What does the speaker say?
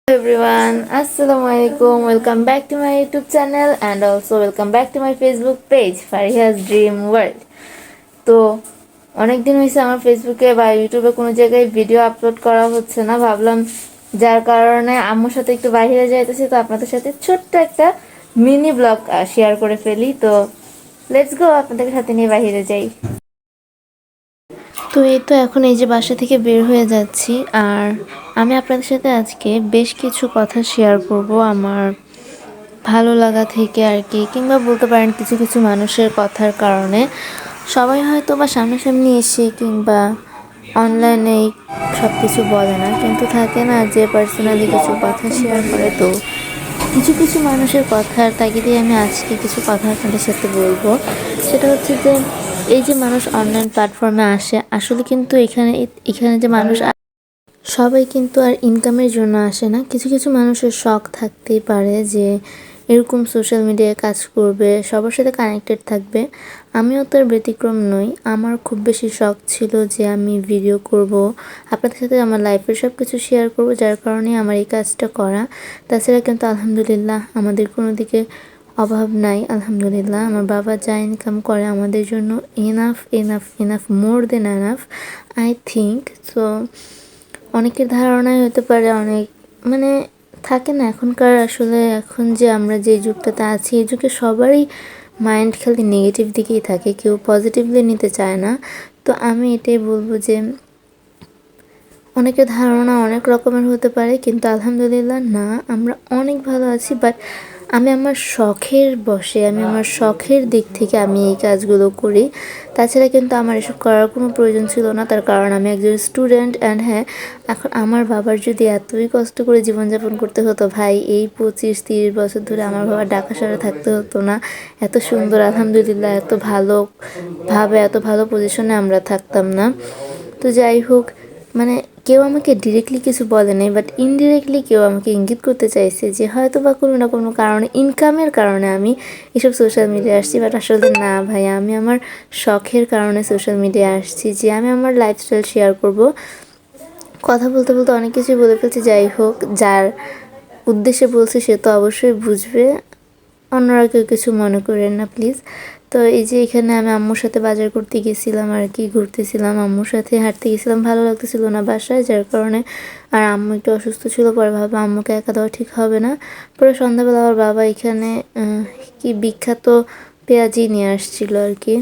Everyone, Assalamualaikum. Welcome back to my YouTube channel and also welcome back to my Facebook page Fariha's Dream World. তো অনেক দিন হয়েছে আমার ফেসবুকে বা ইউটিউবে কোনো জায়গায় ভিডিও আপলোড করা হচ্ছে না, ভাবলাম যার কারণে আম্মুর সাথে একটু বাইরে যাইতেছি, তো আপনাদের সাথে ছোট্ট একটা মিনি ব্লগ শেয়ার করে ফেলি। তো লেটস গো, আপনাদের সাথে নিয়ে বাইরে যাই। তো এই তো এখন এই যে বাসা থেকে বের হয়ে যাচ্ছি, আর আমি আপনাদের সাথে আজকে বেশ কিছু কথা শেয়ার করব আমার ভালো লাগা থেকে আর কি, কিংবা বলতে পারেন কিছু কিছু মানুষের কথার কারণে। সবাই হয়তো বা সামনাসামনি এসে কিংবা অনলাইনে সব কিছু বলে না, কিন্তু থাকে না যে পার্সোনালি কিছু কথা শেয়ার করে। তো কিছু কিছু মানুষের কথার তাগিদে আমি আজকে কিছু কথা আপনাদের সাথে বলবো। সেটা হচ্ছে যে এই যে মানুষ অনলাইন প্ল্যাটফর্মে আসে, আসলে কিন্তু এখানে যে মানুষ সবাই কিন্তু আর ইনকামের জন্য আসে না। কিছু কিছু মানুষের শখ থাকতেই পারে যে এরকম সোশ্যাল মিডিয়ায় কাজ করবে, সবার সাথে কানেক্টেড থাকবে। আমিও তো আর ব্যতিক্রম নই। আমার খুব বেশি শখ ছিল যে আমি ভিডিও করব, আপনাদের সাথে আমার লাইফের সব কিছু শেয়ার করব, যার কারণে আমার এই কাজটা করা। তাছাড়া কিন্তু আলহামদুলিল্লাহ আমাদের কোনো দিকে অভাব নাই। আলহামদুলিল্লাহ আমার বাবা যা ইনকাম করে আমাদের জন্য enough enough enough, more than enough I think. So অনেকের ধারণাই হতে পারে অনেক, মানে থাকে না এখনকার, আসলে এখন যে আমরা যে যুগটাতে আছি এই যুগে সবারই মাইন্ড খালি নেগেটিভ দিকেই থাকে, কেউ পজিটিভলি নিতে চায় না। তো আমি এটাই বলবো যে অনেকের ধারণা অনেক রকমের হতে পারে, কিন্তু আলহামদুলিল্লাহ না, আমরা অনেক ভালো আছি। বাট আমি আমার শখের বশে, আমি আমার শখের দিক থেকে আমি এই কাজগুলো করি। তাছাড়া কিন্তু আমার এসব করার কোনো প্রয়োজন ছিল না, তার কারণ আমি একজন স্টুডেন্ট। অ্যান্ড হ্যাঁ, এখন আমার বাবার যদি এতই কষ্ট করে জীবনযাপন করতে হতো, ভাই এই 25-30 বছর ধরে আমার বাবা ঢাকা শহরে থাকতে হতো না। এত সুন্দর আলহামদুলিল্লাহ, এত ভালোভাবে এত ভালো পজিশনে আমরা থাকতাম না। তো যাই হোক, মানে কেউ আমাকে ডিরেক্টলি কিছু বলে নাই, বাট ইনডিরেক্টলি কেউ আমাকে ইঙ্গিত করতে চাইছে যে হয়তো বা কোনো না কোনো কারণে, ইনকামের কারণে আমি এসব সোশ্যাল মিডিয়ায় আসছি। বাট আসলে না ভাই, আমি আমার শখের কারণে সোশ্যাল মিডিয়ায় আসছি, যে আমি আমার লাইফস্টাইল শেয়ার করব। কথা বলতে বলতে অনেক কিছুই বলে ফেলছি। যাই হোক, যার উদ্দেশ্যে বলছি সে তো অবশ্যই বুঝবে, অন্যরা কেউ কিছু মনে করেন না প্লিজ। তো এই যে এখানে আমি আম্মুর সাথে বাজার করতে গেছিলাম আর কি, ঘুরতেছিলাম, আম্মুর সাথে হাঁটতে গেছিলাম, ভালো লাগতেছিল না বাসায়, যার কারণে। আর আম্মু একটু অসুস্থ ছিল, পরে ভাবলাম আম্মুকে একা দেওয়া ঠিক হবে না। পরে সন্ধ্যাবেলা আমার বাবা এখানে কি বিখ্যাত পেঁয়াজি নিয়ে আসছিল আর কি।